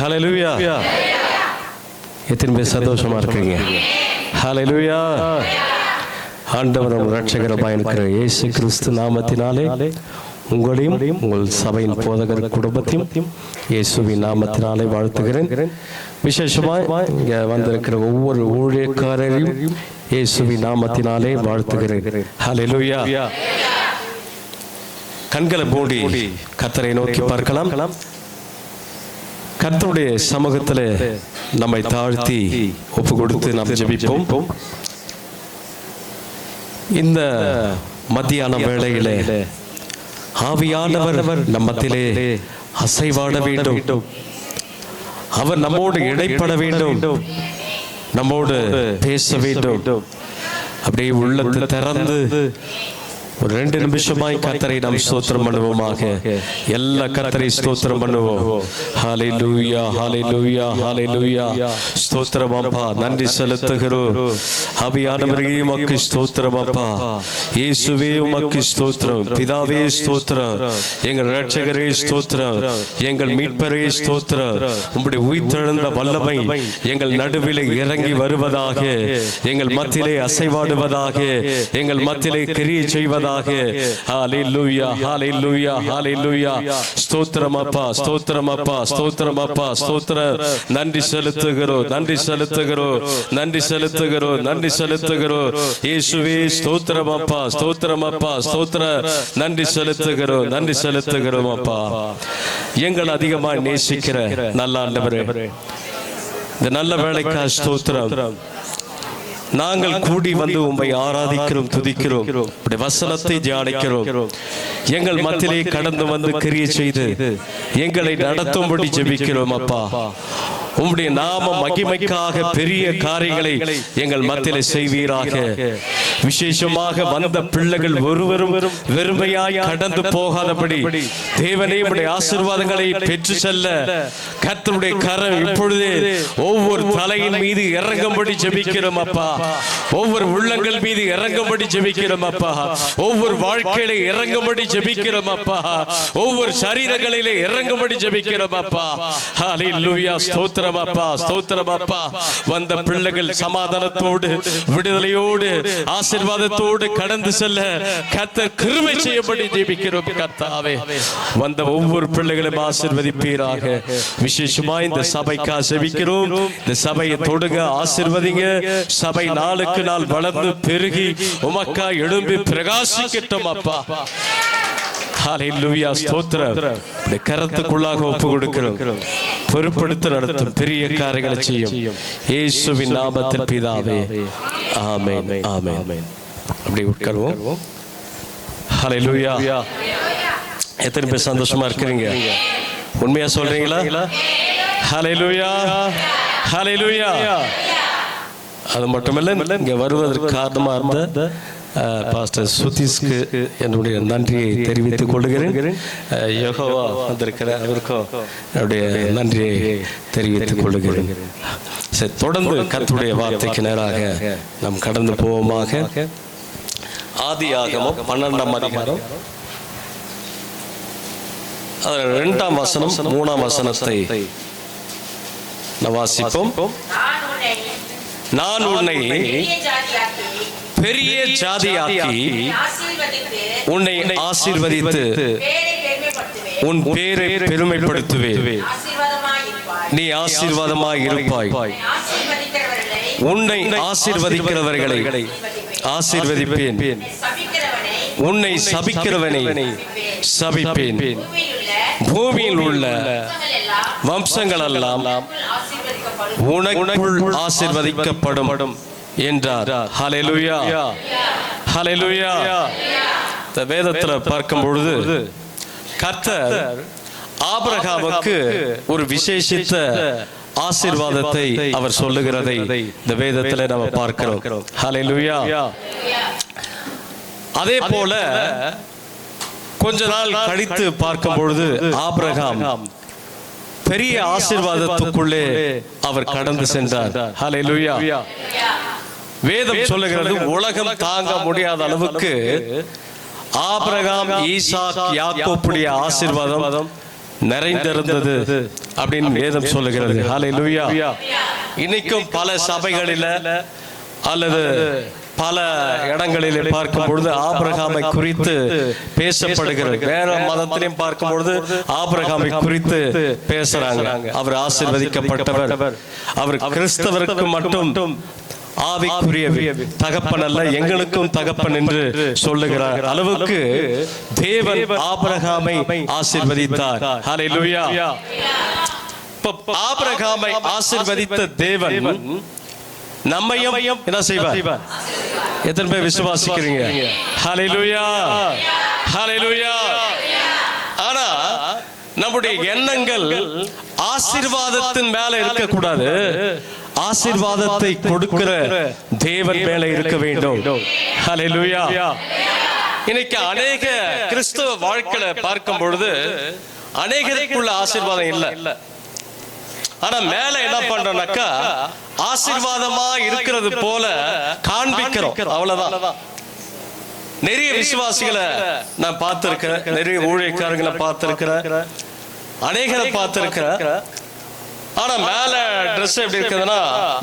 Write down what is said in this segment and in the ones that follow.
ஹல்லேலூயா. எத்தனை பேர் சந்தோஷமா இருக்கீங்க? ஹல்லேலூயா. ஆண்டவரும் இரட்சகருமாய் இருக்கிற இயேசு கிறிஸ்து நாமத்தினாலே உங்களையும் உங்கள் சபையின் போதகர் குடும்பத்தையும் இயேசுவின் நாமத்தினாலே வாழ்த்துகிறேன். விசேஷமாய் இங்கே வந்திருக்கிற ஒவ்வொரு ஊழியக்காரரையும் இயேசுவின் நாமத்தினாலே வாழ்த்துகிறேன். ஹல்லேலூயா. கண்களை மூடி கர்த்தரை நோக்கி பார்க்கலாம். கர்த்தருடைய சமூகத்தில் நம்மை தாழ்த்தி ஒப்பு கொடுத்து நாம் ஜெபிப்போம். இந்த மத்தியான வேளையிலே ஆவியானவர் நம்மத்திலே அசைவாட வேண்டும். அவர் நம்மோடு இடைப்பட வேண்டும், நம்மோடு பேச வேண்டும். அப்படியே உள்ளத்தை திறந்து ஒரு 2 நிமிஷமாய் கர்த்தரை நாம் ஸ்தோத்திரம் பண்ணுவோமாக. எல்லா கர்த்தரை ஸ்தோத்திரம் பண்ணுவோம். ஹல்லேலூயா, ஹல்லேலூயா, ஹல்லேலூயா. ஸ்தோத்திரம் அப்பா, நன்றி செலுத்துகிறோம். ஆவியானவரே உமக்கு ஸ்தோத்திரம் அப்பா. இயேசுவே உமக்கு ஸ்தோத்திரம். பிதாவே ஸ்தோத்திரம். எங்கள் இரட்சகரே ஸ்தோத்திரம். எங்கள் மீட்பரே ஸ்தோத்திரம். உம்முடைய உயிர்த்தெழுந்த வல்லமை எங்கள் நடுவிலே இறங்கி வருவதாக, எங்கள் மத்தியிலே அசைவாடுவதாக, எங்கள் மத்தியிலே கிரியை செய்வதாக. ஹல்லேலூயா, ஹல்லேலூயா, ஹல்லேலூயா. ஸ்தோத்திரம் அப்பா, ஸ்தோத்திரம் அப்பா, ஸ்தோத்திரம் அப்பா, ஸ்தோத்திரம். நன்றி செலுத்துகிறோம், நன்றி செலுத்துகிறோம், நன்றி செலுத்துகிறோம், நன்றி செலுத்துகிறோம். இயேசுவே ஸ்தோத்திரம் அப்பா, ஸ்தோத்திரம் அப்பா, ஸ்தோத்திரம். நன்றி செலுத்துகிறோம், நன்றி செலுத்துகிறோம் அப்பா. எங்கள் அதிகமாக நேசிக்கிற நல்ல ஆண்டவரே, இந்த நல்ல வேளைக்காக ஸ்தோத்திரம். நாங்கள் கூடி வந்து உம்மை ஆராதிக்கிறோம், துதிக்கிறோம், வசனத்தை தியானிக்கிறோம். எங்கள் மத்தியிலே கடந்து வந்து கிரியை செய்து எங்களை நடத்தும்படி ஜெபிக்கிறோம் அப்பா. உம்முடைய நாம மகிமைக்காக பெரிய காரியங்களை எங்கள் மத்தியிலே செய்வீராக. விசேஷமாக வந்த பிள்ளைகள் ஒருவரும் வெறுமையாய் கடந்து போகாதபடி தேவனே உம்முடைய ஆசீர்வாதங்களை பெற்று செல்ல கர்த்தருடைய கரம் இப்பொழுதே ஒவ்வொரு தலையின் மீது இறங்கும்படி ஜெபிக்கிறோம் அப்பா. ஒவ்வொரு உள்ளங்கள் மீது இறங்கும்படி ஜெபிக்கிறோம் அப்பா. ஒவ்வொரு வாழ்க்கையில இறங்கும்படி ஜெபிக்கிறோம் அப்பா. ஒவ்வொரு சரீரங்களிலே இறங்கும்படி ஜெபிக்கிறோம் அப்பா. ஹல்லேலூயா. ஸ்தோத்திரம் அப்பா, ஸ்தோத்திரம் அப்பா. வந்த பிள்ளைகள் சமாதானத்தோடு, விடுதலையோடு, ஆசீர்வாதத்தோடு கடந்து செல்ல கர்த்தர் கிருபை செய்யும்படி ஜெபிக்கிறோம் கர்த்தாவே. வந்த ஒவ்வொரு பிள்ளைகளையும் ஆசீர்வதிப்பீராக. விசேஷமாய் இந்த சபைக்காக ஜெபிக்கிறோம். இந்த சபையை தொடுங்க, ஆசீர்வதிங்க. சபை நாளுக்கு நாள் வளர்ந்து பெருகி உமக்கா எழும்பி பிரகாசிக்கட்டும் அப்பா. ஹல்லேலூயா. ஸ்தோத்திரம். கரத்துக்குள்ளாக ஒப்பு கொடுக்கிறோம். பொறுப்படுத்த நடத்தும் பெரிய காரியங்களை செய்யும் இயேசுவின் நாமத்தில் பிதாவே. ஆமென், ஆமென். அப்படி உட்காருவோம். ஹல்லேலூயா. எத்தனை பேர் சந்தோஷமா இருக்கிறீங்க? உண்மையா சொல்றீங்களா? ஹல்லேலூயா, ஹல்லேலூயா. அது மட்டுமல்ல, இங்க வருவதற்கு காரணமா இருந்த பாஸ்டர் சுதீஷ்க்கு என்னுடைய நன்றியை தெரிவித்துக் கொள்கிறேன். யெகோவா வந்திருக்கிற அவருக்கும் என்னுடைய நன்றியை தெரிவித்துக் கொள்கிறேன். தொடர்ந்து கர்த்தருடைய வார்த்தைக்கு நேராக நாம் கடந்து போவோமாக. ஆதியாகமம் 12ஆம் அதிகாரம் 2ஆம் வசனம் 3ஆம் வசனத்தை வாசிப்போம். நான் உன்னை பெரிய ஜாதியாக்கி உன்னை ஆசீர்வதித்து உன் பேரை பெருமைப்படுத்துவேன். நீ ஆசீர்வாதமாய் இருப்பாய். உன்னை ஆசீர்வதிக்கிறவர்களை ஆசீர்வதிப்பேன். உன்னை சபிக்கிறவனை சபிப்பேன். பூமியில் உள்ள வம்சங்கள் எல்லாம் உனக்குள் ஆசீர்வதிக்கப்படும் என்றார். ஹல்லேலூயா, ஹல்லேலூயா. இந்த வேதத்துல பார்க்கும் பொழுது கர்த்தர் ஆபிரகாமுக்கு ஒரு விசேஷித்த ஆசீர்வாதத்தை அவர் சொல்லுகிறதை இந்த வேதத்துல நம்ம பார்க்கிறோம். ஹல்லேலூயா. அதே போல கொஞ்ச நாள் கழித்து பார்க்கும் பொழுது ஆபிரகாம் பெரிய ஆசீர்வாதத்துக்குள்ளே அவர் கடந்து சென்றார். ஹல்லேலூயா. வேதம் சொல்லுகிறது, உலகம் தாங்க முடியாத அளவுக்கு ஆபிரகாம், ஈசாக், யாக்கோபுடைய ஆசீர்வாதம் நிறைந்திருந்தது அப்படின்னு வேதம் சொல்லுகிறது. ஹல்லேலூயா. இன்னைக்கும் பல சபைகளில அல்லது பல இடங்களிலே பார்க்கும் பொழுது ஆபிரகாமை குறித்து பேசப்படுகிறது. வேற மதத்திலையும் பார்க்கும் பொழுது ஆபிரகாமை குறித்து பேசுறாங்க. அவர் ஆசீர்வதிக்கப்பட்டவர், அவர் கிறிஸ்தவருக்கு மட்டும் ஆவிக்குரிய தகப்பன் அல்ல, எங்களுக்கும் தகப்பன் என்று சொல்லுகிறார் அளவுக்கு தேவன் ஆபிரகாமை ஆசீர்வதித்தார். ஹல்லேலூயா. ஆபிரகாமை ஆசீர்வதித்த தேவன் நம்மையும் என்ன செய்வார்? எத்தனை பேர் விசுவாசிக்கிறீங்க? ஹல்லேலூயா, ஹல்லேலூயா. ஆனா நம்முடைய எண்ணங்கள் ஆசீர்வாதத்தின் மேல இருக்கக்கூடாது, ஆசீர்வாதத்தை கொடுக்கிற தேவன் மேல இருக்க வேண்டும். ஹல்லேலூயா. இன்னைக்கு அநேக கிறிஸ்தவ வாழ்க்கையில பார்க்கும் பொழுது அநேகருக்குள்ள ஆசீர்வாதம் இல்ல. ஆனா மேல என்ன பண்றோம்னாக்கா ஆசீர்வாதமா இருக்கிறது போல காண்பிக்கிறோம், அவ்வளவுதான். நிறைய விசுவாசிகளை நான் பார்த்திருக்கிறேன், நிறைய ஊழியக்காரங்களை பார்த்திருக்கிறேன், அநேகரை பார்த்திருக்கிறேன். ஆனா மேல ட்ரெஸ் எப்படி இருக்குதுன்னா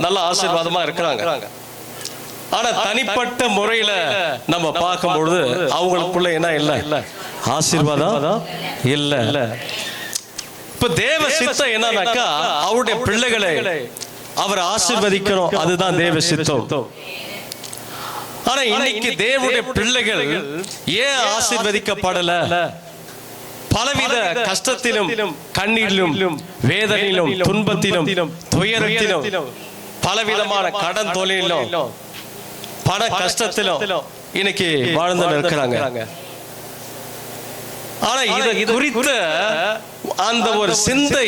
நல்ல ஆசீர்வாதமா இருக்கிறாங்க. ஆனா தனிப்பட்ட முறையில நம்ம பார்க்கும் பொழுது அவங்களுக்குள்ள என்ன இல்ல? ஆசீர்வாதம் இல்ல. இப்ப தேவ சித்தம் என்னன்னாக்கா அவருடைய பிள்ளைகளை அவர் ஆசீர்வதிக்கணும், அதுதான் தேவ சித்தம். ஆனா இன்னைக்கு தேவனுடைய பிள்ளைகள் ஏன் ஆசீர்வதிக்கப்படல? பலவித கஷ்டத்திலும் கண்ணீரிலும் வேதனையிலும் துன்பத்திலும் துயரத்திலும் பலவிதமான கடன் தொழிலும் பண கஷ்டத்திலும் இன்னைக்கு வாழ்ந்து இருக்கிறாங்க. ஆனா இதை குறித்த அந்த ஒரு சிந்தை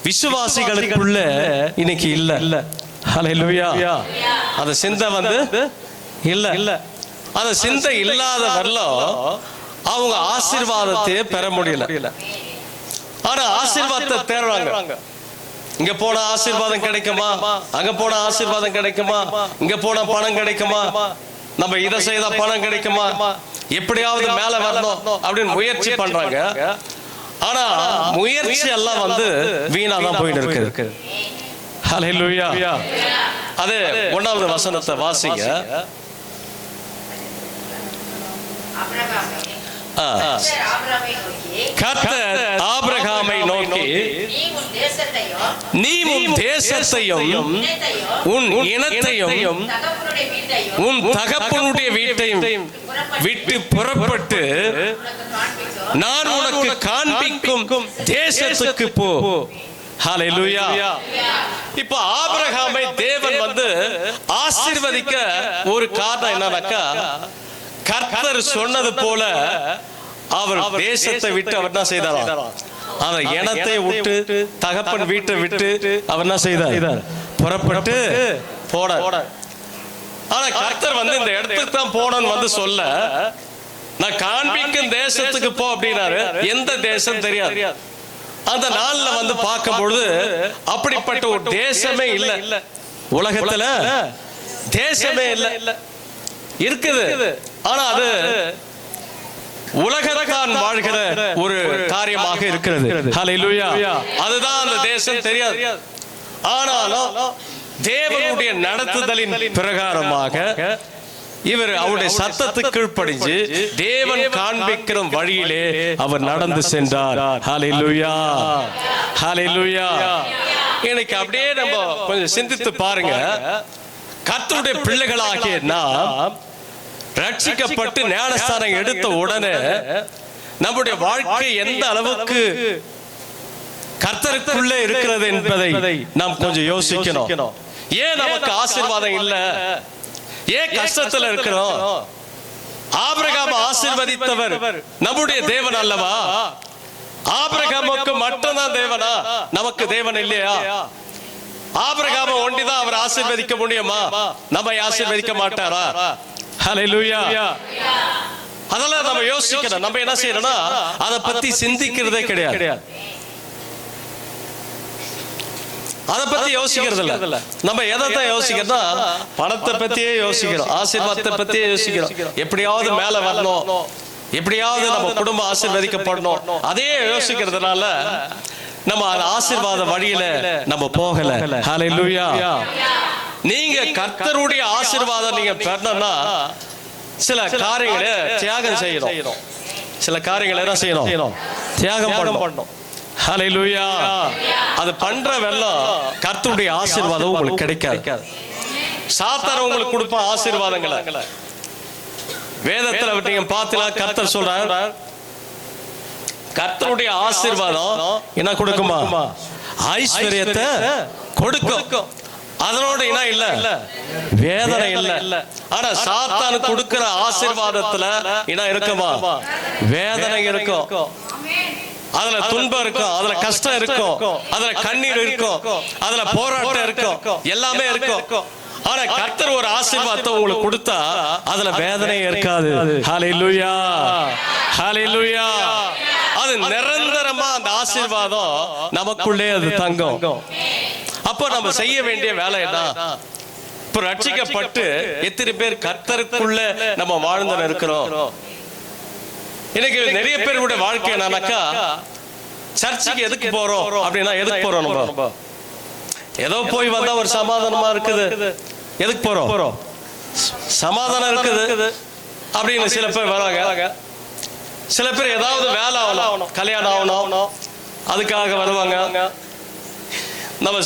விசுவாசிகளுக்குள்ள இன்னைக்கு இல்ல. ஹல்லேலூயா. அந்த சிந்தை இல்ல. அந்த சிந்தை இல்லாத வரலும் அவங்க ஆசீர்வாதத்தையே பெற முடியல. ஆனா ஆசீர்வாதத்தை தேடுறாங்க. இங்க போனா ஆசீர்வாதம் கிடைக்குமா, அங்க போனா ஆசீர்வாதம் கிடைக்குமா, இங்க போனா பணம் கிடைக்குமா, நம்ம இதை செய்தா பணம் கிடைக்குமா, எப்படியாவது மேல வரணும் அப்படின்னு முயற்சி பண்றாங்க. ஆனா முயற்சி எல்லாம் வீணாதான் போயிட்டு இருக்கு. ஹல்லேலூயா. அது 1வது வசனத்தை வாசிங்க. கர்த்தர் ஆபிரகாமை நோக்கி, நீ உன் தேசத்தையும் உன் இனத்தையும் உன் தகப்பனுடைய வீட்டையும் விட்டு புறப்பட்டு நான் உனக்கு காண்பிக்கும் தேசத்துக்கு போ. ஹல்லேலூயா. இப்ப ஆபிரகாமை தேவன் ஆசீர்வதிக்க ஒரு காரணம் என்னன்னாக்கா, கர்த்தர் சொன்னது போல அவர் தேசத்தை விட்டு அவர் என்ன செய்தார்? அவர் இனத்தை விட்டு தகப்பன் வீட்டை விட்டு அவர் என்ன செய்தார்? புறப்பட்டு போட. ஆனா கர்த்தர் இந்த இடத்துக்கு தான் போனன்னு சொல்ல, நான் காண்பிக்கும் தேசத்துக்கு போ அப்படின்னாரு. எந்த தேசம் தெரியாது. அந்த நாள்ல பார்க்கும் பொழுது அப்படிப்பட்ட ஒரு தேசமே இல்ல உலகத்துல. தேசமே இல்ல இருக்குது. ஆனா அது உலகத்தான் வாழ்கிற ஒரு காரியமாக இருக்கிறது. ஹல்லேலூயா. அதுதான் அந்த தேசம் தெரியாது. ஆனாலும் தேவனுடைய நடத்துதலின் பிரகாரமாக இவர் அவருடைய சத்தத்துக்கு கீழ்ப்படிஞ்சு தேவன் காண்பிக்கிற வழியிலே அவர் நடந்து சென்றார். ஹல்லேலூயா, ஹல்லேலூயா. எனக்கு அப்படியே நம்ம கொஞ்சம் சிந்தித்து பாருங்க. கர்த்தருடைய பிள்ளைகளாகிய நாம் ரட்சிக்கப்பட்டு ஞானஸ்தானம் எடுத்த உடனே நம்முடைய வாழ்க்கை எந்த அளவுக்கு கர்த்தருக்குள்ளே இருக்கிறது என்பதை நாம் கொஞ்சம் யோசிக்கணும். ஏன் நமக்கு ஆசீர்வாதம் இல்ல? ஏன் கஷ்டத்துல இருக்கிறோம்? ஆபிரகாம் ஆசீர்வதித்தவர் நம்முடைய தேவன் அல்லவா? ஆபிரகாமுக்கு மட்டும்தான் தேவனா? நமக்கு தேவன் இல்லையா? ஆபிரகாம ஒண்டிதான் அவர் ஆசீர்வதிக்க முடியுமா? நம்மை ஆசீர்வதிக்க மாட்டாரா? ஹல்லேலூயா. அதெல்லாம் நம்ம யோசிக்கணும். நம்ம என்ன செய்யணும்னா அதை பத்தி சிந்திக்கிறதே கிடையாது. அதை பத்தி யோசிக்கிறது இல்ல. நம்ம எதை யோசிக்கிறோம்னா பணத்தை பத்தியே யோசிக்கிறோம், ஆசீர்வாதத்தை பத்தியே யோசிக்கிறோம். எப்படியாவது மேல வரணும், எப்படியாவது நம்ம குடும்பம் ஆசீர்வதிக்கப்படணும், அதே யோசிக்கிறதுனால நம்ம அந்த ஆசீர்வாத வழியில நம்ம போகல. ஹல்லேலூயா. நீங்க கர்த்தருடைய ஆசீர்வாதம் நீங்க பெறணும்னா சில காரியங்களை தியாகம் செய்யணும். சில காரியங்களை என்ன செய்யணும்? தியாகம் பண்ணணும். ஹல்லேலூயா. அது பண்ற வெல்லம் கர்த்தருடைய ஆசீர்வாதம் உங்களுக்கு கிடைக்காது. சாத்தான் உங்களுக்கு கொடுப்பான் ஆசீர்வாதங்களை. வேதத்துல நீங்க பார்த்தீங்கன்னா கர்த்தர் சொல்றார், கர்த்தருடைய ஆசீர்வாதம் என்ன கொடுக்குமா? ஐஸ்வர்யத்தை கொடுக்கும். அதனோட என்ன இல்ல, வேதனை இல்ல. ஆனா சாத்தான் கொடுக்கிற ஆசீர்வாதத்துல என்ன இருக்குமா? வேதனை இருக்கும், அதுல துன்பம் இருக்கும், அதுல கஷ்டம் இருக்கும், அதுல கண்ணீர் இருக்கும், அதுல போராட்டம் இருக்கும், எல்லாமே இருக்கும். ஆனா கர்த்தர் ஒரு ஆசீர்வாதத்தை உங்களுக்கு கொடுத்தா அதுல வேதனை இருக்காது. ஹல்லேலூயா, ஹல்லேலூயா. அது நிரந்தரமா அந்த ஆசீர்வாதம் நமக்குள்ளே அது தங்கும். அப்ப நம்ம செய்ய வேண்டிய வேலை என்ன? இப்ப ரட்சிக்கப்பட்டு எத்தனை பேர் கர்த்தருக்குள்ள நம்ம வாழ்ந்து இருக்கிறோம்? இன்னைக்கு நிறைய பேருடைய வாழ்க்கை என்னன்னாக்கா, சர்ச்சுக்கு எதுக்கு போறோம் அப்படின்னா, எதுக்கு போறோம்? நம்ம ஏதோ போய் வந்தா ஒரு சமாதானமா இருக்குது, எதுக்கு போறோம்? சமாதானம் இருக்குது அப்படின்னு சில பேர் வராங்க. சில பேர் ஏதாவது வேலை ஆகணும், கல்யாணம் ஆகணும், அதுக்காக வருவாங்க. நம்ம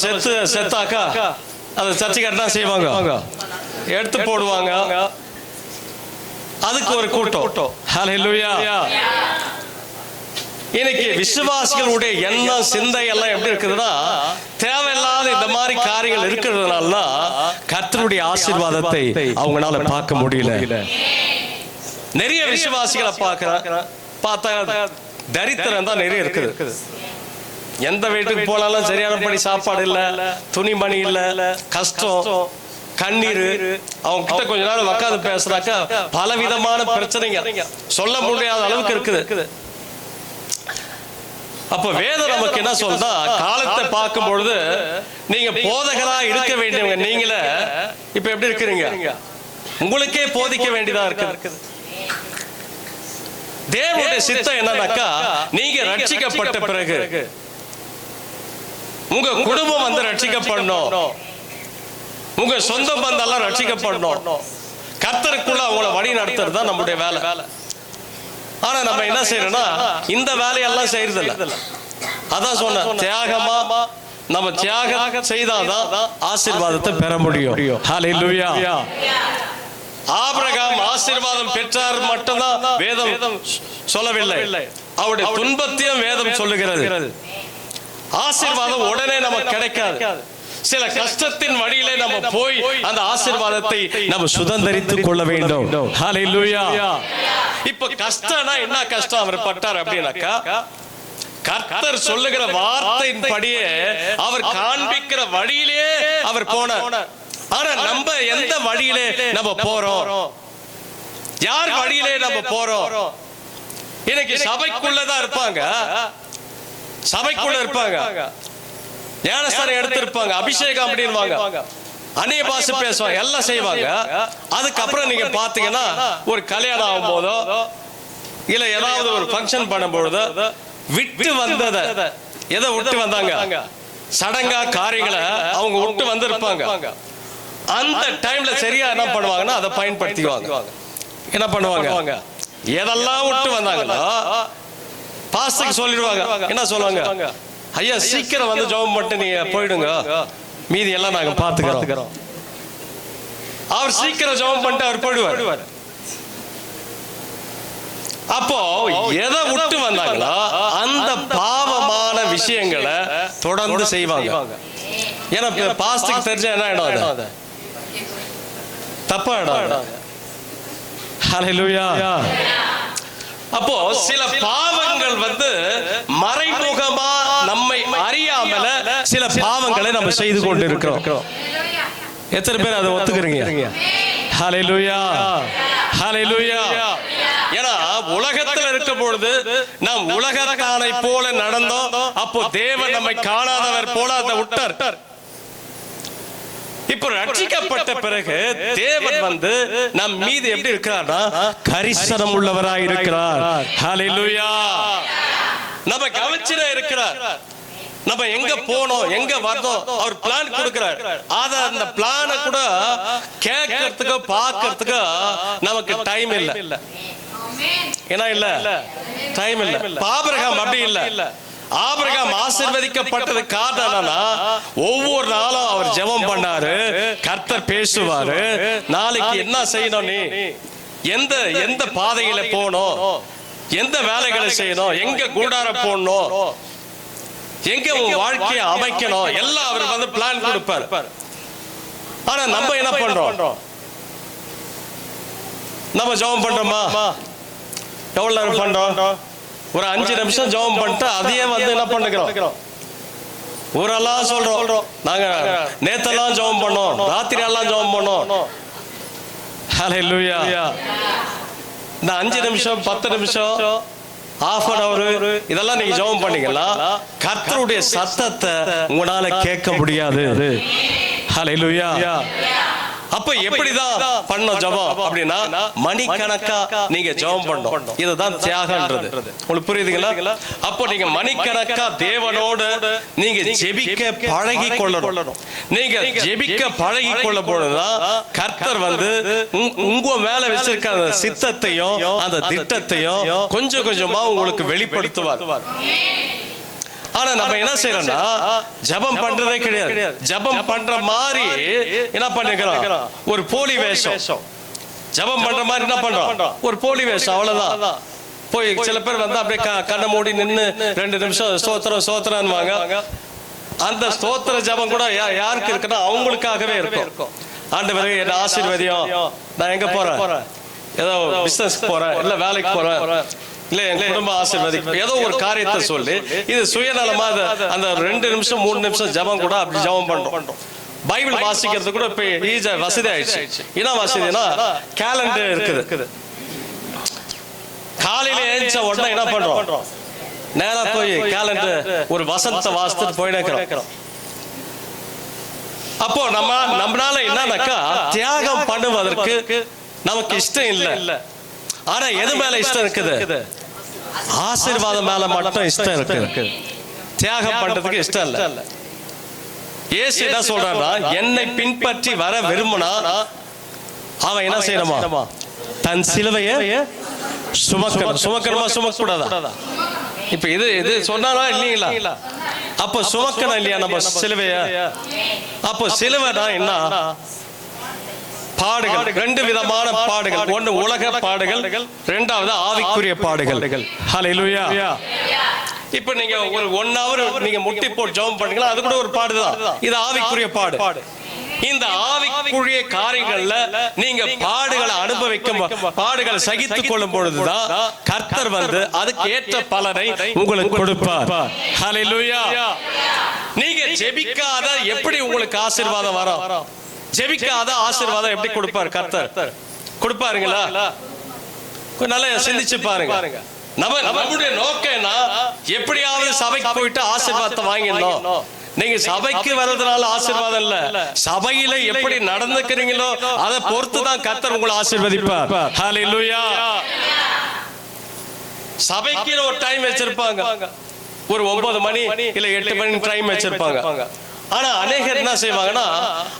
செத்தாக்கா அந்த சர்ச்சுக்காரனா செய்வாங்க, எடுத்து போடுவாங்க. அதுக்கு ஒரு கூட்டம். ஹல்லேலூயா. இன்னைக்கு விசுவாசிகளுடைய எண்ணம், சிந்தை எல்லாம் எப்படி இருக்குதுன்னா, தேவையில்லாத இந்த மாதிரி காரியங்கள் இருக்கிறதுனால கர்த்தருடைய ஆசீர்வாதத்தை அவங்களால பார்க்க முடியல. நிறைய விசுவாசிகளை பார்த்தா தரித்திரம் தான் நிறைய இருக்குது. எந்த வீட்டுக்கு போனாலும் சரியானபடி சாப்பாடு இல்ல, துணிமணி இல்ல, கஷ்டம், கண்ணீர். அவங்க கிட்ட கொஞ்ச நாள் உட்கார்ந்து பேசுறாக்கா பலவிதமான பிரச்சனைங்க சொல்ல முடியாத அளவுக்கு இருக்குது. அப்ப வேதம் நமக்கு என்ன சொல்றா, காலத்தை பார்க்கும் பொழுது நீங்க போதகரா இருக்க வேண்டியவங்க நீங்களே இப்ப எப்படி இருக்கிறீங்க? உங்களுக்கே போதிக்க வேண்டியதா இருக்குது. தேவனுடைய சித்தம் என்னன்னாக்கா, நீங்க ரட்சிக்கப்பட்ட பிறகு உங்க குடும்பம் வந்து ரட்சிக்கப்படணும், உங்க சொந்த பந்தெல்லாம் ரட்சிக்கப்படணும். கர்த்தருக்குள்ள அவங்கள வழி நடத்துறது தான் நம்முடைய வேலை. ஆனா நம்ம என்ன செய்யறோம்னா, இந்த வேலையெல்லாம் செய்யறது இல்ல. அதான் சொன்ன, தியாகமா நம்ம தியாகம் செய்தாதான் ஆசீர்வாதத்தை பெற முடியும். ஹல்லேலூயா. ஆபிரகாம் ஆசீர்வாதம் பெற்றார் மட்டும்தான் வேதம் சொல்லவில்லை, அவருடைய துன்பத்தையும் வேதம் சொல்லுகிறது. ஆசீர்வாதம் உடனே நமக்கு கிடைக்காது. சில கஷ்டத்தின் வழியிலே நம்ம போய் அந்த ஆசீர்வாதத்தை நம்ம சுதந்திரித்துக் கொள்ள வேண்டும். ஹல்லேலூயா. இப்ப கஷ்டம்னா என்ன கஷ்டம் அவர் பட்டார் அப்படின்னாக்கா, கர்த்தர் சொல்லுகிற வார்த்தையின் படியே அவர் காண்பிக்கிற வழியிலே அவர் போனார். ஆனா நம்ம எந்த வழியிலே நம்ம போறோம்? யார் வழியிலே நம்ம போறோம்? இன்னைக்கு சபைக்குள்ளதான் இருப்பாங்க, சபைக்குள்ள இருப்பாங்க, ஞானஸ்தானம் எடுத்திருப்பாங்க, அபிஷேகம் அப்படின்வாங்க, அந்நிய பாஷை பேசுவாங்க, எல்லாம் செய்வாங்க. அதுக்கப்புறம் நீங்க பாத்தீங்கன்னா ஒரு கல்யாணம் ஆகும் போதோ இல்ல ஏதாவது ஒரு ஃபங்க்ஷன் பண்ணும்பொழுதோ விட்டு வந்தத, எதை விட்டு வந்தாங்க? சடங்கா காரியங்களை அவங்க விட்டு வந்திருப்பாங்க. அந்த டைம்ல சரியா என்ன பண்ணுவாங்கன்னா அதை பயன்படுத்திக்குவாங்க. என்ன பண்ணுவாங்க? எதெல்லாம் விட்டு வந்தாங்களோ பாஸ்டருக்கு சொல்லிடுவாங்க. என்ன சொல்லுவாங்க? ஐயா சீக்கிரம் வந்து ஜெபம் பண்ணிட்டு நீங்க போயிடுங்க, மீதி எல்லாம் நாங்க பாத்துக்கிறோம். அவர் சீக்கிரம் ஜெபம் பண்ணிட்டு அவர் போயிடுவார். அப்போ எதை விட்டு வந்தாங்களோ அந்த பாவமான விஷயங்களை தொடர்ந்து செய்வாங்க. ஏன்னா பாஸ்டருக்கு தெரிஞ்ச என்ன இடம்? தப்பா இடம். ஹல்லேலூயா. அப்போ சில பாவங்கள் வந்து மறைமுகமா நம்மை அறியாமல சில பாவங்களை நம்ம செய்து கொண்டு இருக்கிறோம். எத்தனை பேர் அதை ஒத்துக்கிறீங்க? ஹல்லேலூயா, ஹல்லேலூயா. ஏன்னா உலகத்தில் இருக்கும் பொழுது நாம் உலகத்தானை போல நடந்தோம். அப்போ தேவன் நம்மை காணாதவர் போல அதை விட்டார். இப்போ ரட்சிக்கப்பட்ட பிறகு தேவன் வந்து நம் மீது எப்படி இருக்கிறார்னா கரிசனம் உள்ளவராய் இருக்கிறார். ஹல்லேலூயா. நம்ம கவனிச்சுட இருக்கிறார். நம்ம எங்க போனோம் எங்க வரணும் அவர் பிளான் கொடுக்கிறார். அந்த பிளான கூட கேட்கறதுக்கு பார்க்கறதுக்கு நமக்கு டைம் இல்ல. ஏன்னா இல்ல டைம் இல்ல. ஆபிரகாம் அப்படி இல்ல. ஆபிரகாம் ஆசீர்வதிக்கப்பட்டது காரணம் என்னன்னா ஒவ்வொரு நாளும் அவர் ஜெபம் பண்ணாரு. கர்த்தர் பேசுவாரு. நாளைக்கு என்ன செய்யணும், நீ எந்த பாதையில போகணும், எந்த வேலைகளை செய்யணும், எங்க கூடார போடணும், எங்க உன் வாழ்க்கையை அமைக்கணும், எல்லாம் அவர் வந்து பிளான் கொடுப்பார். ஆனா நம்ம என்ன பண்றோம்? நம்ம ஜெபம் பண்றோமா? எவ்வளவு நேரம் பண்றோம்? ஒரு 5 நிமிஷம் ஜெபம் பண்ணிட்டு அதையே வந்து என்ன பண்ணுகிறோம்? ஊரெல்லாம் சொல்றோம் நாங்க நேத்தெல்லாம் ஜெபம் பண்ணோம், ராத்திரி எல்லாம் ஜெபம் பண்ணோம். ஹல்லேலூயா. இந்த 5 நிமிஷம் 10 நிமிஷம் half an hour இதெல்லாம் நீங்க ஜெபம் பண்ணீங்களா கர்த்தருடைய சத்தத்தை உங்களால கேட்க முடியாது. ஹல்லேலூயா. அப்ப எப்படிதான் பண்ண ஜெபம் அப்படின்னா மணிக்கணக்கா நீங்க ஜெபம் பண்ணணும். இதுதான் தியாகம்ன்றது. உங்களுக்கு புரியுதுங்களா? அப்போ நீங்க மணிக்கணக்கா தேவனோடு நீங்க ஜெபிக்க பழகி கொள்ளணும். நீங்க ஜெபிக்க பழகி கொள்ள பொழுதுதான் கர்த்தர் வந்து உங்க மேல வச்சிருக்க அந்த சித்தத்தையும் அந்த திட்டத்தையும் கொஞ்சம் கொஞ்சமா உங்களுக்கு வெளிப்படுத்துவார். ஆனா நம்ம என்ன செய்யறோம்னா ஜெபம் பண்றதே கிடையாது. ஜெபம் பண்ற மாதிரி என்ன பண்ணிக்கிறோம்? ஒரு போலி வேஷம். ஜெபம் பண்ற மாதிரி என்ன பண்றோம்? ஒரு போலி வேஷம், அவ்வளவுதான். போய் சில பேர் வந்து அப்படியே கண்ணை மூடி நின்னு 2 நிமிஷம் ஸ்தோத்திரம்வாங்க. அந்த ஸ்தோத்திர ஜெபம் கூட யாருக்கு இருக்குன்னா அவங்களுக்காகவே இருக்கும். ஆண்டவரே என்ன ஆசீர்வதியும், நான் எங்க போறேன், ஏதோ பிசினஸ் போறேன், இல்ல வேலைக்கு போறேன், இல்ல என் குடும்ப ஆசீர்வதிக்கும், ஏதோ ஒரு காரியத்தை சொல்லி இது சுயநலமா அந்த 2 நிமிஷம் 3 நிமிஷம் ஜெபம் கூட அப்படி ஜெபம் பண்றோம். பைபிள் வாசிக்கிறது கூட இப்ப ஈஸியா வசதி ஆயிடுச்சு. என்ன வசதினா கேலண்டர் இருக்குது. காலையில எழுந்த உடனே என்ன பண்றோம்? நேரா போய் கேலண்டர் ஒரு வசனத்தை வாசித்துட்டு போயிடுறோம். அப்போ நம்மளால என்னன்னாக்கா தியாகம் பண்ணுவதற்கு நமக்கு இஷ்டம் இல்ல. ஆனா எது மேல இஷ்டம் இருக்குது? ஆசீர்வாதம் மேல மட்டும் இஷ்டம் இருக்கு. தியாகம் பண்றதுக்கு இஷ்டம் இல்ல. இயேசு என்ன சொல்றாருன்னா என்னை பின்பற்றி வர விரும்பினா அவன் என்ன செய்யணுமா? தன் சிலுவையை சுமக்கணுமா சுமக்கூடாதா? இப்ப இது சொன்னாரா இல்லீங்களா? அப்ப சுமக்கணும் இல்லையா நம்ம சிலுவைய? அப்போ சிலுவைனா என்ன? பாடுகள், 2 விதமான பாடுகள். ஒன்று உலக பாடுகள், 2வது ஆவிக்குரிய பாடுகள். ஹல்லேலூயா. இப்ப நீங்க ஒரு 1 hour நீங்க முட்டி போட்டு ஜெபம் பண்ணீங்களா, அது கூட ஒரு பாடுதான். இது ஆவிக்குரிய பாடு. இந்த ஆவிக்குரிய காரியங்கள்ல நீங்க பாடுகளை அனுபவிக்கும், பாடுகளை சகித்துக் கொள்ளும் பொழுதுதான் கர்த்தர் வந்து அதுக்கு ஏற்ற பலனை உங்களுக்கு கொடுப்பார். ஹல்லேலூயா. நீங்க ஜெபிக்காத எப்படி உங்களுக்கு ஆசீர்வாதம் வரும்? ஜெபிக்காத ஆசீர்வாதம் எப்படி கொடுப்பார் கர்த்தர்? கொடுப்பாருங்களா? நல்லா சிந்திச்சு பாருங்க. நம்முடைய நோக்கம்னா எப்படியாவது சபைக்கு போயிட்டு ஆசீர்வாதத்தை வாங்கிடணும். நீங்க சபைக்கு வர்றதுனால ஆசீர்வாதம் இல்ல, சபையில எப்படி நடந்துக்கிறீங்களோ அதை பொறுத்து தான் கர்த்தர் உங்களை ஆசீர்வதிப்பார். ஹல்லேலூயா. சபைக்கு ஒரு டைம் வச்சிருப்பாங்க, ஒரு 9 மணி இல்ல 8 மணி டைம் வச்சிருப்பாங்க. ஆனா அநேகர் என்ன செய்வாங்கன்னா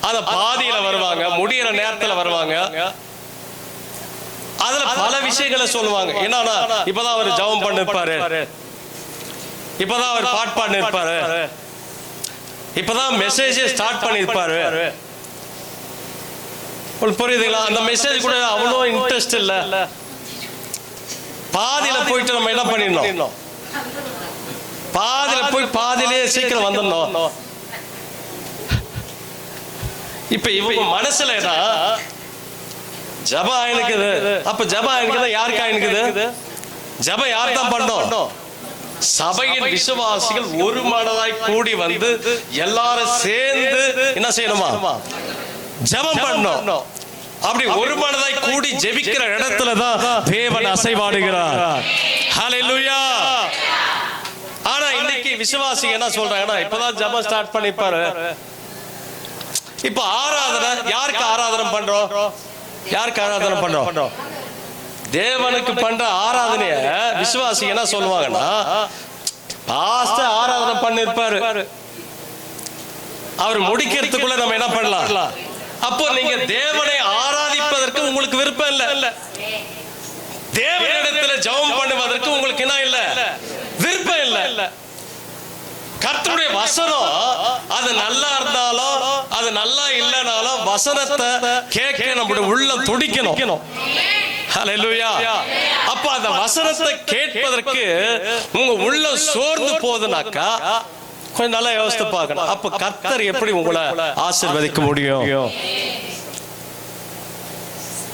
அத பாதியில வருவாங்க, முடியற நேரத்துல வருவாங்க. அதுல பல விஷயங்களை சொல்லுவாங்க. என்னன்னா இப்பதான் அவர் ஜெபம் பண்ணிருப்பாரு, இப்பதான் அவர் பாட்டு பாடினிருப்பாரு, இப்பதான் மெசேஜ் ஸ்டார்ட் பண்ணிருப்பாரு. புரியுதுங்களா? அந்த மெசேஜ் கூட அவ்வளோ இன்ட்ரெஸ்ட் இல்ல. பாதியில போயிட்டு நம்ம என்ன பண்ணிடணும்? பாதியில போய் பாதியிலே சீக்கிரம் வந்துடணும். இப்ப இவங்க மனசுல ஜபம் ஆயினுக்குது. அப்ப ஜபம் ஆயினுக்குது யாருக்கு ஆயினுக்குது? ஜபம் யார் தான் பண்ணோம்? சபையின் விசுவாசிகள் ஒரு மனதாய் கூடி வந்து எல்லாரும் சேர்ந்து என்ன செய்யணுமா? ஜபம் பண்ணணும். அப்படி ஒரு மனதாய் கூடி ஜெபிக்கிற இடத்துலதான் தேவன் அசைவாடுகிறார். ஹல்லேலூயா. ஆனா இன்னைக்கு விசுவாசி என்ன சொல்றாங்கன்னா இப்பதான் ஜபம் ஸ்டார்ட் பண்ணிப்பாரு, இப்ப ஆராதனை யாருக்கு ஆராதனை பண்றோம்? யாருக்கு ஆராதனை பண்றோம்? தேவனுக்கு பண்ற ஆராதனைய விசுவாசி என்ன சொல்லுவாங்கன்னா, ஆராதனை பண்ணிருப்பாரு, அவர் முடிக்கிறதுக்குள்ள நம்ம என்ன பண்ணலாம்? அப்போ நீங்க தேவனை ஆராதிப்பதற்கு உங்களுக்கு விருப்பம் இல்ல, தேவனிடத்துல ஜெபம் பண்ணுவதற்கு உங்களுக்கு என்ன இல்ல, விருப்பம் இல்ல. கர்த்தருடைய வசனம் அது நல்லா இருந்தாலும் அது நல்லா இல்லைனாலும் வசனத்தை கேட்க நம்முடைய உள்ளம் துடிக்கணும். ஹல்லேலூயா. அப்ப அந்த வசனத்தை கேட்பதற்கு உங்க உள்ளம் சோர்ந்து போகுதுனாக்கா கொஞ்சம் நல்லா யோசித்து பார்க்கணும். அப்ப கர்த்தர் எப்படி உங்களை ஆசீர்வதிக்க முடியும்?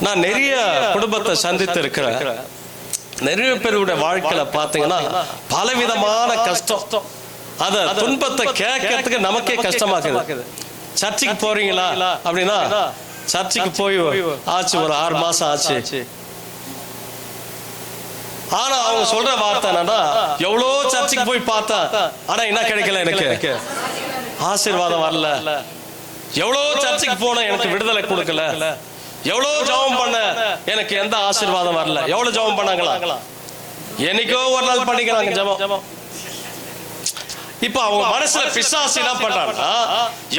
நான் நிறைய குடும்பத்தை சந்தித்து இருக்கிறேன். நிறைய பேருடைய வாழ்க்கையில பாத்தீங்கன்னா பலவிதமான கஷ்டம், அத துன்பத்தை கேட்கறதுக்கு நமக்கே கஷ்டமாக்குது. சர்ச்சுக்கு போறீங்களா அப்படின்னா, சர்ச்சுக்கு போய் ஆச்சு ஒரு 6 மாசம் ஆச்சு. ஆனா அவங்க சொல்ற வார்த்தை என்னன்னா, எவ்வளோ சர்ச்சுக்கு போய் பார்த்தா ஆனா என்ன கிடைக்கல, எனக்கு ஆசீர்வாதம் வரல. எவ்வளோ சர்ச்சுக்கு போன எனக்கு விடுதலை கொடுக்கல. எவ்வளவு ஜெபம் பண்ண எனக்கு எந்த ஆசீர்வாதம் வரல. எவ்வளவு ஜெபம் பண்ணாங்களா? என்னைக்கோ ஒரு நாள் பண்ணிக்கிறாங்க ஜெபம். இப்ப அவங்க மனசுல பிசாசு என்ன பண்றாங்கன்னா,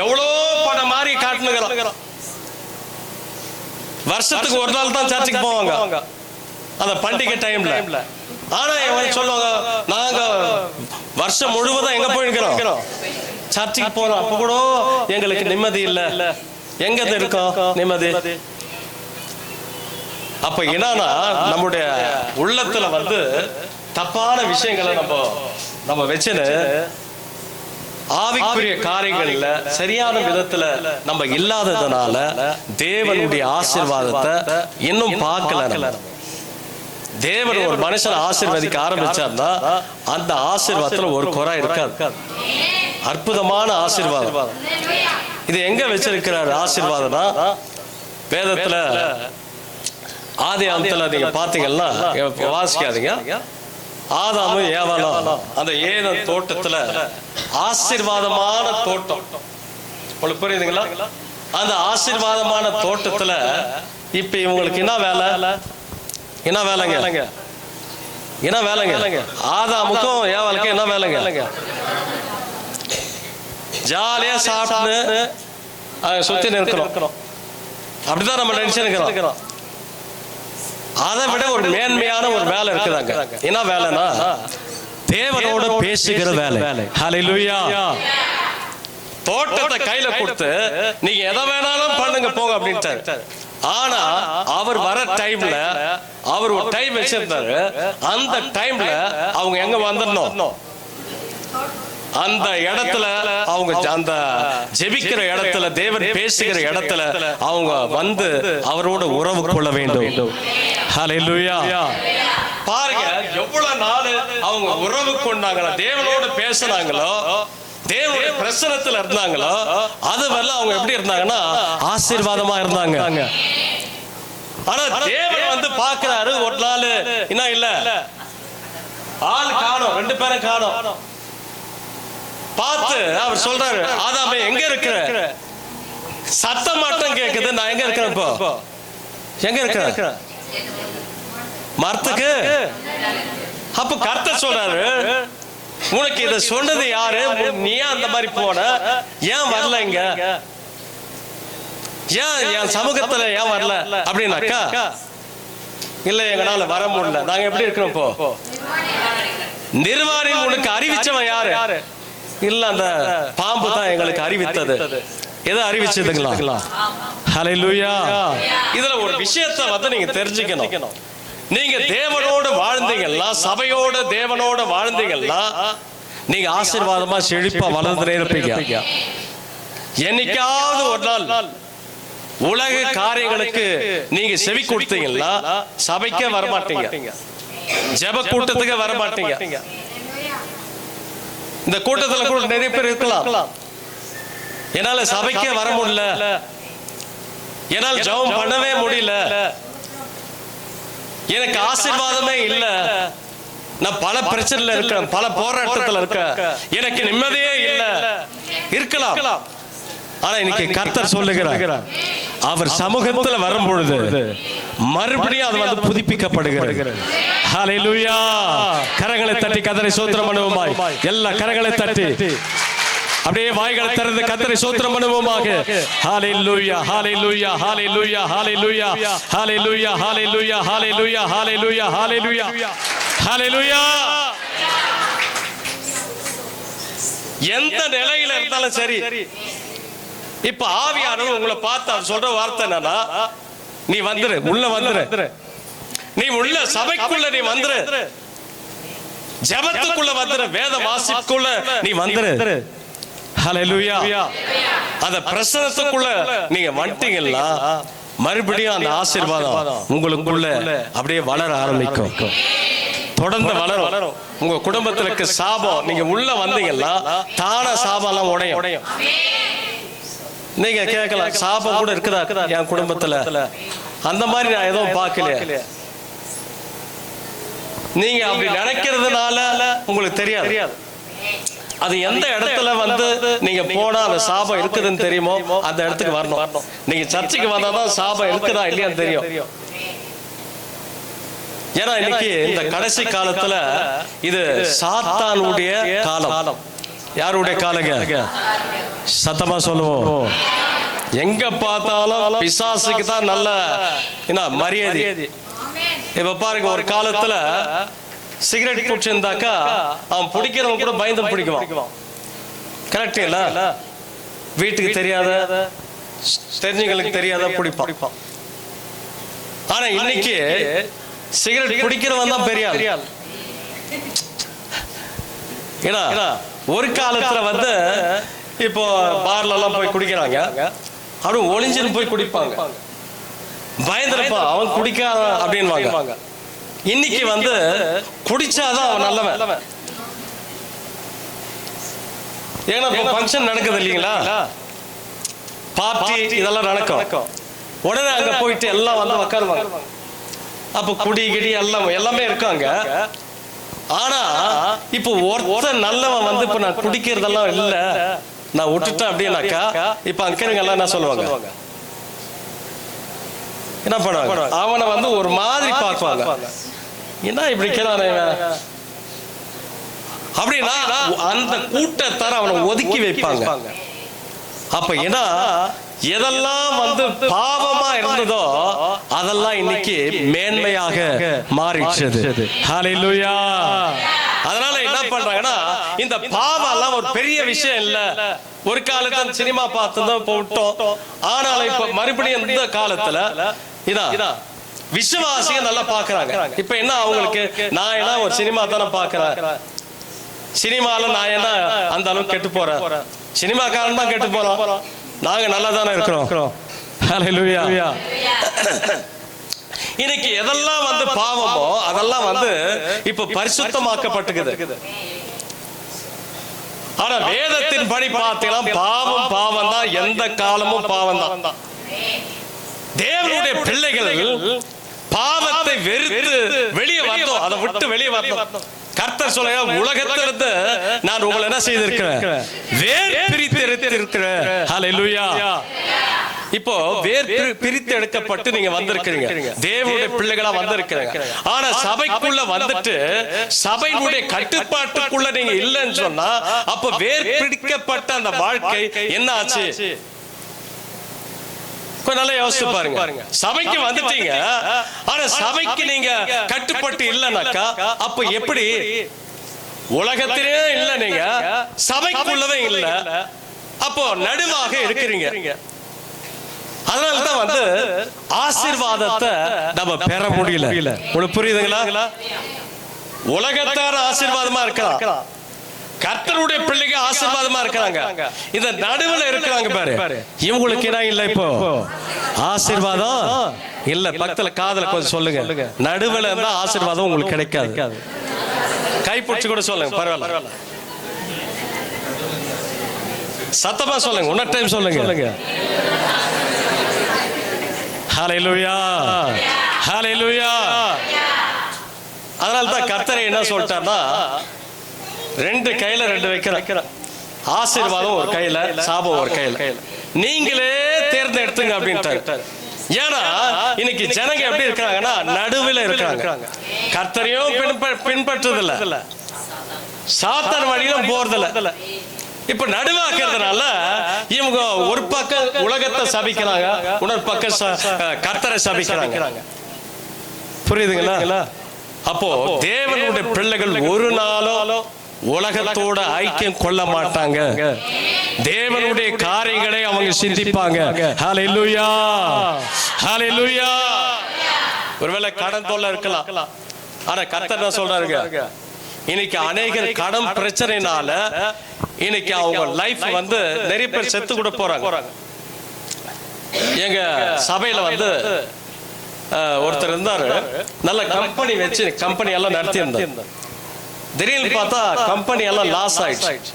எவ்வளோ பணம் மாதிரி காட்டுனுங்கிறோம். வருஷத்துக்கு ஒரு நாள் தான் சர்ச்சுக்கு போவாங்க அந்த பண்டிகை டைம்ல. ஆனா சொல்லுவாங்க, நாங்க வருஷம் முழுவதும் எங்க போயிருக்கிறோம், சர்ச்சுக்கு போறோம். அப்ப கூட எங்களுக்கு நிம்மதி இல்ல. எங்க இருக்கோம் நிம்மதி? அப்ப என்னன்னா, நம்முடைய உள்ளத்துல தப்பான விஷயங்களை நம்ம வச்சுன்னு ஆவிக்குரிய காரியங்கள்ல சரியான விதத்துல நம்ம இல்லாததுனால தேவனுடைய ஆசீர்வாதத்தை இன்னும் பார்க்கல. தேவன் ஒரு மனுஷன் ஆசீர்வதிக்க ஆரம்பிச்சார்னா அந்த ஆசீர்வாதத்துல ஒரு குறை இருக்காது. அற்புதமான ஆசீர்வாதம். இது எங்க வச்சிருக்கிறார் ஆசீர்வாதம்னா, வேதத்துல ஆதி அந்தத்துல நீங்க பாத்தீங்கன்னா, வாசிக்காதீங்க, ஆதாமும் ஏவாளும் அந்த ஏதேன் தோட்டத்துல ஆசீர்வாதமான தோட்டம். உங்களுக்கு புரியுதுங்களா? அந்த ஆசீர்வாதமான தோட்டத்துல இப்ப இவங்களுக்கு என்ன வேலை? என்ன வேலைங்க? என்ன வேலைங்க? ஆதாமுக்கும் ஏவாளுக்கும் என்ன வேலைங்க? ஜாலியா சாப்பிட்டு சுத்தி நிற்கிறோம். அப்படிதான் நம்ம நினைச்சிருக்கிறோம். அதை விட ஒரு மேன்மையான ஒரு வேலை இருக்குதாங்க. என்ன வேலைன்னா, தேவனோட பேசுகிற வேலை. ஹல்லேலூயா. தோட்டத்தை கையில கொடுத்து நீங்க எதை வேணாலும் பண்ணுங்க போங்க அப்படின்ட்டாரு. ஆனா அவர் வர டைம்ல அவர் ஒரு டைம் வச்சிருந்தாரு. அந்த டைம்ல அவங்க எங்க வந்துடணும், அந்த இடத்துல அவங்க அந்த ஜெபிக்கிற இடத்துல, தேவன் பேசுகிற இடத்துல அவங்க அவரோட உறவு கொள்ள வேண்டும். ஹல்லேலூயா. பாருங்க, எவ்வளவு நாள் அவங்க உறவு கொண்டாங்களோ, தேவனோட பேசினாங்களோ, தேவனுடைய பிரசன்னத்துல இருந்தாங்களோ, அதுவெல்லாம் அவங்க எப்படி இருந்தாங்கன்னா ஆசீர்வாதமா இருந்தாங்க. ஆனா தேவன் பாக்குறாரு, ஒரு நாள் என்ன இல்ல, ஆள் காணோம், 2 பேரும் காணோம். பார்த்து அவர் சொல்றாரு, ஆதாமே எங்க இருக்கிற? சத்தம் மட்டும் கேக்குது, நான் எங்க இருக்கிறேன்? இப்போ எங்க இருக்கிறேன்? மரத்துக்கு. அப்ப கர்த்தர் சொல்றாரு, உனக்கு இத சொன்னது யாரு? நீ ஏன் அந்த மாதிரி போன? ஏன் வரல இங்க? ஏன் என் சமூகத்துல ஏன் வரல அப்படின்னாக்கா, இல்ல எங்களால வர முடியல. நாங்க எப்படி இருக்கிறோம்? இப்போ நிர்வாணி உனக்கு அறிவிச்சவன் யாரு? இல்ல அந்த பாம்பு தான் எங்களுக்கு அறிவித்தது. எதை அறிவிச்சதுங்களா? ஹல்லேலூயா. இதுல ஒரு விஷயத்தை நீங்க தெரிஞ்சுக்கணும். நீங்க தேவனோடு வாழ்ந்தீங்கன்னா, சபையோட தேவனோட வாழ்ந்தீங்கன்னா, நீங்க ஆசீர்வாதமா செழிப்பா வளர்ந்துட்டே இருப்பீங்க. என்னைக்காவது ஒரு நாள் உலக காரியங்களுக்கு நீங்க செவி கொடுத்தீங்கன்னா சபைக்கே வரமாட்டீங்க, ஜெப கூட்டத்துக்கு வரமாட்டீங்க. இந்த கூட்டத்துல கூட நிறைய பேர் இருக்கலாம், என்னால சபைக்கே வர முடியல, என்னால் ஜெபம் பண்ணவே முடியல, எனக்கு ஆசீர்வாதமே இல்ல, நான் பல பிரச்சனைல இருக்கேன், பல போராட்டத்துல இருக்கேன், எனக்கு நிம்மதியே இல்ல இருக்கலாம். ஆனா இன்னைக்கு கர்த்தர் சொல்லுகிறார், அவர் சமூகத்துல வரும் பொழுது மறுபடியும் அது வந்து புதுப்பிக்கப்படுகிறது. ஹல்லேலூயா. கரங்களை தட்டி கர்த்தரை ஸ்தோத்திரம் பண்ணுவோமாய். எல்லா கரங்களை தட்டி அப்படியே வாய்களை திறந்து கர்த்தரை ஸ்தோத்திரம் பண்ணுவோமாக. ஹல்லேலூயா, ஹல்லேலூயா, ஹல்லேலூயா, ஹல்லேலூயா, ஹல்லேலூயா, ஹல்லேலூயா, ஹல்லேலூயா, ஹல்லேலூயா, ஹல்லேலூயா, ஹல்லேலூயா. எந்த நிலையில இருந்தாலும் சரி, இப்ப ஆவியானவர் உங்களை பார்த்து அவர் சொல்ற வார்த்தை என்னன்னா, நீ வந்துரு, உள்ள வந்துரு, நீ உள்ள சபைக்குள்ள நீ வந்துரு, ஜெபத்துக்குள்ள வந்துரு, வேத வாசிப்புக்குள்ள நீ வந்துரு. ஹல்லேலூயா. அந்த பிரசன்னத்துக்குள்ள நீங்க வந்துட்டீங்கன்னா மறுபடியும் அந்த ஆசீர்வாதம் உங்களுக்குள்ள அப்படியே வளர ஆரம்பிக்கும், தொடர்ந்து வளரும். உங்க குடும்பத்திற்கு சாபம், நீங்க உள்ள வந்தீங்கன்னா தான சாபம் எல்லாம் உடையும். நீங்க கேட்கலாம், சாபம் கூட இருக்குதா என் குடும்பத்துல? அந்த மாதிரி நான் எதுவும் பார்க்கல. நீங்க அப்படி நினைக்கிறதுனால உங்களுக்கு தெரியாது. அது எந்த இடத்துல வந்து நீங்க போனா அந்த சாபம் இருக்குதுன்னு தெரியுமோ அந்த இடத்துக்கு வரணும். நீங்க சர்ச்சுக்கு வந்தாதான் சாபம் இருக்குதா இல்லையான்னு தெரியும். ஏன்னா இன்னைக்கு இந்த கடைசி காலத்துல இது சாத்தானுடைய காலம். யாருடைய காலங்க? சத்தமா சொல்லுவோம். எங்க பார்த்தாலும் பிசாசுக்கு தான் நல்ல மரியாதை. இப்ப பாருங்க, ஒரு காலத்துல சிகரெட் குடிச்சிருந்தாக்கா அவன் பிடிக்கிறவன் கூட பயந்து பிடிக்குவான். கரெக்ட் இல்ல? வீட்டுக்கு தெரியாத, தெரிஞ்சவங்களுக்கு தெரியாத பிடிப்பான். ஆனா இன்னைக்கு சிகரெட் குடிக்கிறவன் தான் பெரிய ஆள். ஏன்னா ஒரு காலத்துல வந்து இப்போ பார்ல எல்லாம் போய் குடிக்கிறாங்க, அவன் ஒளிஞ்சுன்னு போய் குடிப்பாங்க, பயந்துருப்பான், அவன் குடிக்காத அப்படின்னு. இன்னைக்கு வந்து குடிச்சாதான் அவன் நல்லவன். ஏன்னா ஃபங்க்ஷன் நடக்குது இல்லைங்களா, பார்ட்டி இதெல்லாம் நடக்கும். உடனே அங்க போயிட்டு எல்லாம் வந்து உட்காருவாங்க. அப்ப குடி கிடி எல்லாமே இருக்காங்க. ஆனா இப்ப ஒருத்தர் நல்லவன் வந்து இப்ப நான் குடிக்கிறதெல்லாம் இல்ல, நான் விட்டுட்டேன் அப்படின்னாக்கா இப்ப அங்கிருங்க எல்லாம் என்ன சொல்லுவாங்க? என்ன பண்ணுவாங்க? அவனை வந்து ஒரு மாதிரி பார்ப்பாங்க. என்ன இப்படி அப்படின்னா அந்த கூட்டத்தார அவனை ஒதுக்கி வைப்பாங்க. அப்ப ஏன்னா எதெல்லாம் வந்து பாவமா இருந்ததோ அதெல்லாம் இன்னைக்கு மேன்மையாக மாறிடுச்சு. ஹல்லேலூயா. அதனால என்ன பண்றாங்கன்னா, இந்த பாவம் எல்லாம் ஒரு பெரிய விஷயம் இல்ல. ஒரு காலத்துல சினிமா பார்த்துதான் போட்டோம், ஆனாலும் இப்ப மறுபடியும் இந்த காலத்துல இதான் விசுவாசிங்க நல்லா பாக்குறாங்க. இப்ப என்ன அவங்களுக்கு, நான் என்ன ஒரு சினிமா தானே பாக்குறேன், சினிமால நான் என்ன அந்த அளவுக்கு கெட்டு போறேன், சினிமாக்காரன் தான் கெட்டு போறோம், நாங்க நல்லா தானே இருக்கிறோம். ஹல்லேலூயா. இன்னைக்கு எதெல்லாம் வந்து பாவமோ அதெல்லாம் வந்து இப்ப பரிசுத்தமாக்கப்பட்டுக்குது. ஆனா வேதத்தின் படி பார்த்தீங்கன்னா பாவம் தான், எந்த காலமும் பாவம் தான். தேவனுடைய பிள்ளைகள் பாவத்தை வெறுத்து வெளியே வரணும், அதை விட்டு வெளியே வரணும். கர்த்தர் சொல்ல, உலகத்திலிருந்து நான் உங்களை என்ன செய்திருக்கிறேன், வேர் பிரித்திருக்கிறேன். ஹல்லேலூயா. இப்போ வேர் பிரித்து எடுக்கப்பட்டு நீங்க வந்திருக்கிறீங்க, தேவனுடைய பிள்ளைகளா வந்திருக்கிறீங்க. ஆனா சபைக்குள்ள வந்துட்டு சபையுடைய கட்டுப்பாட்டுக்குள்ள நீங்க இல்லைன்னு சொன்னா அப்ப வேர் பிடிக்கப்பட்ட அந்த வாழ்க்கை என்ன ஆச்சு? நல்லா யோசிச்சு பாருங்க. சபைக்கு வந்துட்டீங்க, ஆனா சபைக்கு நீங்க கட்டுப்பட்டு இல்லைனாக்கா அப்ப எப்படி? உலகத்திலே இல்ல, நீங்க சபைக்குள்ளவே இல்ல, அப்போ நடுவாக இருக்கிறீங்க. அதனாலதான் வந்து ஆசீர்வாதத்தை நம்ம பெற முடியல. உங்களுக்கு புரியுதுங்களா? உலகத்தார ஆசீர்வாதமா இருக்கலாம், கர்த்தருடைய பிள்ளைங்க ஆசீர்வாதமா இருக்காங்க. இந்த நடுவுல இருக்கிறாங்க பாரு, இவங்களுக்கு என்ன இல்ல, இப்போ ஆசீர்வாதம் இல்ல. பக்கத்துல காதல கொஞ்சம் சொல்லுங்க, நடுவுல இருந்தா ஆசீர்வாதம் உங்களுக்கு கிடைக்காது. கைப்பிடிச்சு கூட சொல்லுங்க, பரவாயில்ல, சத்தமா சொல்லுங்க, இன்னொரு டைம் சொல்லுங்க. ஹல்லேலூயா, ஹல்லேலூயா. அதனால தான் கர்த்தர் என்ன சொல்லிட்டார்னா, ரெண்டு கையில ரெண்டு வைக்கிறேன். ஆசீர்வாதம் ஒரு கையில, சாபம் ஒரு கையில. நீங்களே தேர்ந்தெடுத்துங்க அப்படின்ட்டாரு. ஏன்னா இன்னைக்கு ஜனங்க எப்படி இருக்காங்கன்னா நடுவில் இருக்காங்க. கர்த்தரையும் பின்பற்றுறதில்ல, சாத்தான் வழியிலும் போறதில்ல. இப்ப நடுவாக்குறதுனால இவங்க ஒரு பக்கம் உலகத்தை சபிக்கிறாங்க, இன்னொரு பக்கம் கர்த்தரை சபிக்கிறாங்க. புரியுதுங்களா? அப்போ தேவனுடைய பிள்ளைகள் ஒரு நாளும் உலகத்தோட ஐக்கியம் கொள்ள மாட்டாங்க. தேவனுடைய காரியங்களை அவங்க சிந்திப்பாங்க. ஹல்லேலூயா, ஹல்லேலூயா. ஒருவேளை கடன் தொல்லை இருக்கலாம், ஆனா கர்த்தர் என்ன சொல்றாருங்க, இன்னைக்கு அநேகர் கடன் பிரச்சனைனால இன்னைக்கு அவங்க லைஃப் வந்து நிறைய பேர் செத்து கூட போறாங்க. எங்க சபையில வந்து ஒருத்தர் இருந்தாரு, நல்ல கம்பெனி வச்சு கம்பெனி எல்லாம் நடத்தி இருந்தார். திடீர்னு பார்த்தா கம்பெனி எல்லாம் லாஸ் ஆயிடுச்சு.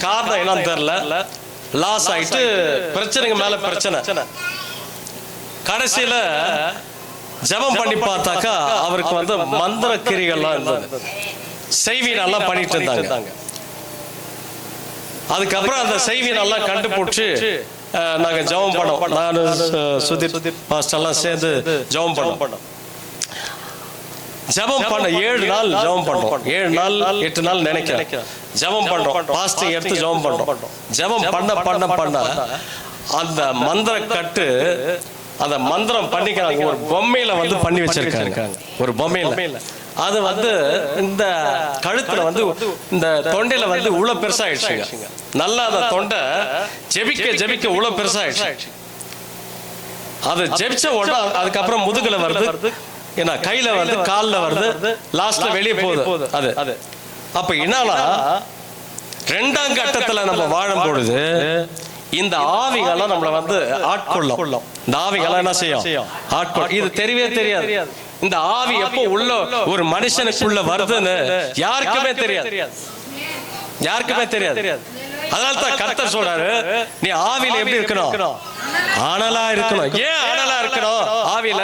காரணம் என்னன்னு தெரியல, லாஸ் ஆயிட்டு பிரச்சனைங்க மேல பிரச்சனை. கடைசியில ஜெபம் பண்ணி பார்த்தாக்கா அவருக்கு வந்து மந்திர கிரிகள்லாம் இருந்தது, செய்வி நல்லா பண்ணிட்டு இருந்தாங்க. அதுக்கப்புறம் அந்த செய்வி நல்லா கண்டுபிடிச்சு நாங்க ஜெபம் பண்ணோம். நான் சுதீப் பாஸ்டர் எல்லாம் சேர்ந்து ஜெபம் பண்ணோம். ஜெபம் பண்ண 7 நாள் ஜெபம் பண்றோம். 7 நாள் 8 நாள் நினைக்கிறேன் ஜெபம் பண்றோம். பாஸ்டிங் எடுத்து ஜெபம் பண்றோம். ஜெபம் பண்ண அந்த மந்திர கட்டு, அந்த மந்திரம் பண்ணிக்கிறாங்க. ஒரு பொம்மையில வந்து பண்ணி வச்சிருக்காங்க. ஒரு பொம்மையில அது வந்து இந்த கழுத்துல வந்து இந்த தொண்டையில வந்து இவ்வளவு பெருசாயிடுச்சுங்க. நல்லா அந்த தொண்டை ஜெபிக்க இவ்வளவு பெருசாயிடுச்சு. அது ஜெபிச்ச உடனே அதுக்கப்புறம் முதுகுல வருது, ஏன்னா கையில வருது, கால்ல வருது, லாஸ்ட்ல வெளியே போகுது. அது அப்ப என்னன்னா 2ஆம் கட்டத்துல நம்ம வாழும் பொழுது இந்த ஆவிகள்லாம் நம்மள வந்து ஆட்கொள்ளும். இந்த ஆவிகள்லாம் என்ன செய்யும்? ஆட்கொள்ளும். இது தெரியவே தெரியாது. இந்த ஆவி எப்போ உள்ள ஒரு மனுஷனுக்குள்ள வருதுன்னு யாருக்குமே தெரியாது. அதனால தான் கர்த்தர் சொல்றாரு, நீ ஆவியில எப்படி இருக்கணும்? அனலா இருக்கணும். ஏன் அனலா இருக்கணும்? ஆவியில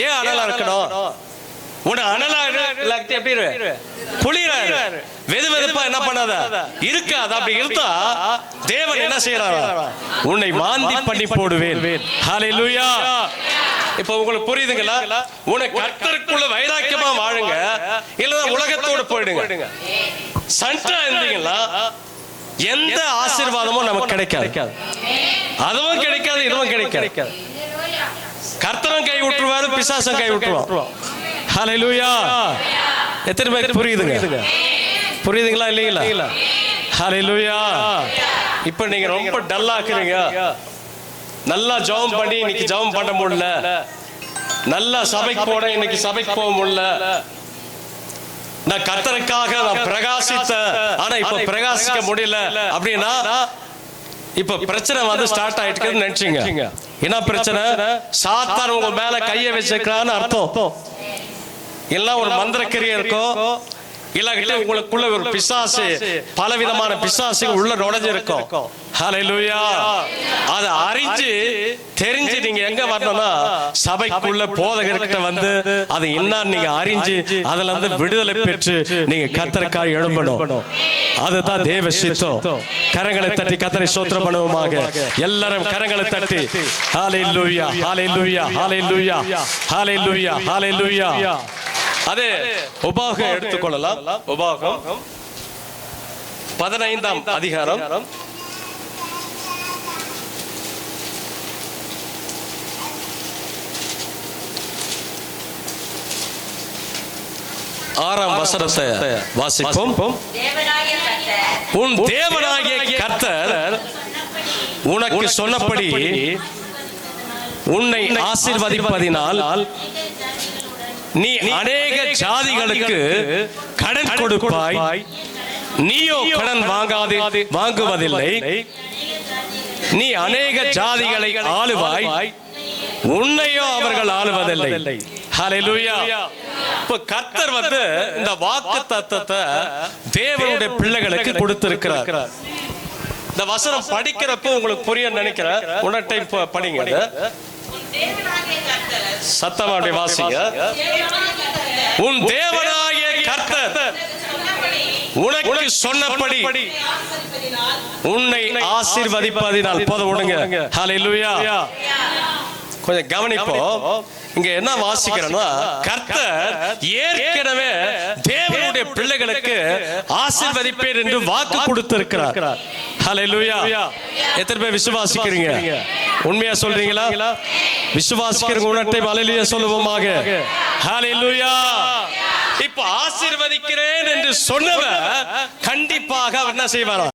ஏன் அனலா இருக்கணும்? உன அனலா எப்படி குளிராரு, வெதுவெதுப்பா என்ன பண்ணாத இருக்காது. அப்படி இருந்தா தேவன் என்ன செய்யறாரா? உன்னை வாந்தி பண்ணி போடுவேன். ஹல்லேலூயா. இப்ப உங்களுக்கு புரியுதுங்களா? உனக்கு கர்த்தருக்குள்ள வைராக்கியமா வாழுங்க, இல்ல உலகத்தோடு போயிடுங்க. சண்டா இருந்தீங்களா எந்த ஆசீர்வாதமும் நமக்கு கிடைக்காது. அதுவும் கிடைக்காது, இதுவும் கிடைக்காது. கர்த்தரும் கை விட்டுருவாரு, பிசாசும் கை விட்டுருவான். ஹல்லேலூயா. எத்தனை பேருக்கு புரியுதுங்களா இல்லீங்களா? ஹல்லேலூயா. இப்ப நீங்க ரொம்ப டல்லா இருக்கிறீங்க. நல்லா ஜெபம் பண்ணி இன்னைக்கு ஜெபம் பண்ண முடியல, நல்லா சபைக்கு போன இன்னைக்கு சபைக்கு போக முடியல. நான் கர்த்தருக்காக நான் பிரகாசித்த, ஆனா இப்ப பிரகாசிக்க முடியல அப்படின்னா இப்ப பிரச்சனை வந்து ஸ்டார்ட் ஆயிட்டு நினைச்சீங்க. என்ன பிரச்சனை? சாத்தான் உங்க மேல கையை வச்சிருக்கான்னு அர்த்தம். எல்லாம் ஒரு மந்திரக்கிரியை இருக்கும், இல்ல உங்களுக்குள்ள ஒரு பிசாசு, பலவிதமான பிசாசு உள்ள நுழைஞ்சிருக்கும். ஹல்லேலூயா. அதை அறிஞ்சு தெரிஞ்சு நீங்க எங்க வரணும்னா சபைக்குள்ள போதகர்கிட்ட வந்து அதை என்ன நீங்க அறிஞ்சு அதுல இருந்து விடுதலை பெற்று நீங்க கர்த்தருக்காக எழும்பணும். அதுதான் தேவ சித்தம். கரங்களை தட்டி கர்த்தரை ஸ்தோத்திரம் பண்ணுவோமாக. எல்லாரும் கரங்களை தட்டி ஹல்லேலூயா, ஹல்லேலூயா, ஹல்லேலூயா, ஹல்லேலூயா, ஹல்லேலூயா. அதே உபாகம் எடுத்துக்கொள்ளலாம். உபாகம் 15ஆம் அதிகாரம் 6ஆம் வசனத்தை வாசிப்போம். உன் தேவனாகிய கர்த்தர் உனக்கு சொன்னபடி உன்னை ஆசீர்வதிப்பதினால் நீ அநேக ஜாதிகளுக்கு கடன் கொடுப்பாய், நீயோ கடன் வாங்குவதில்லை. நீ அநேக ஜாதிகளை ஆளுவாய், உன்னையோ அவர்கள் ஆளுவதில்லை. ஹல்லேலூயா. இப்ப கர்த்தர் வந்து இந்த வாக்குத்தத்தத்தை தேவனுடைய பிள்ளைகளுக்கு கொடுத்திருக்கிறார். இந்த வசனம் படிக்கிறப்போ உங்களுக்கு புரிய நினைக்கிறேன். ஒரு டைம் படிங்க, சத்தமா வாசிங்க. உன் தேவனாகிய கர்த்தர் உனக்கு சொன்னபடி உன்னை ஆசீர்வதிப்பதினால் போதும் விடுங்க. ஹல்லேலூயா. கொஞ்சம் கவனிப்போம். இங்க என்ன வாசிக்கிறோம்னா, கர்த்தர் ஏற்கனவே தேவனுடைய பிள்ளைகளுக்கு ஆசீர்வதிப்பேன் என்று வாக்கு கொடுத்திருக்கிறார். ஹல்லேலூயா. எத்தனை பேர் விசுவாசிக்கிறீங்க? உண்மையா சொல்றீங்களா? விசுவாசிக்கிறவங்க உணர்த்தை ஹல்லேலூயா சொல்லுவோமாக. ஹல்லேலூயா. இப்ப ஆசீர்வதிக்கிறேன் என்று சொன்னவர் கண்டிப்பாக அவர் என்ன செய்வாரா?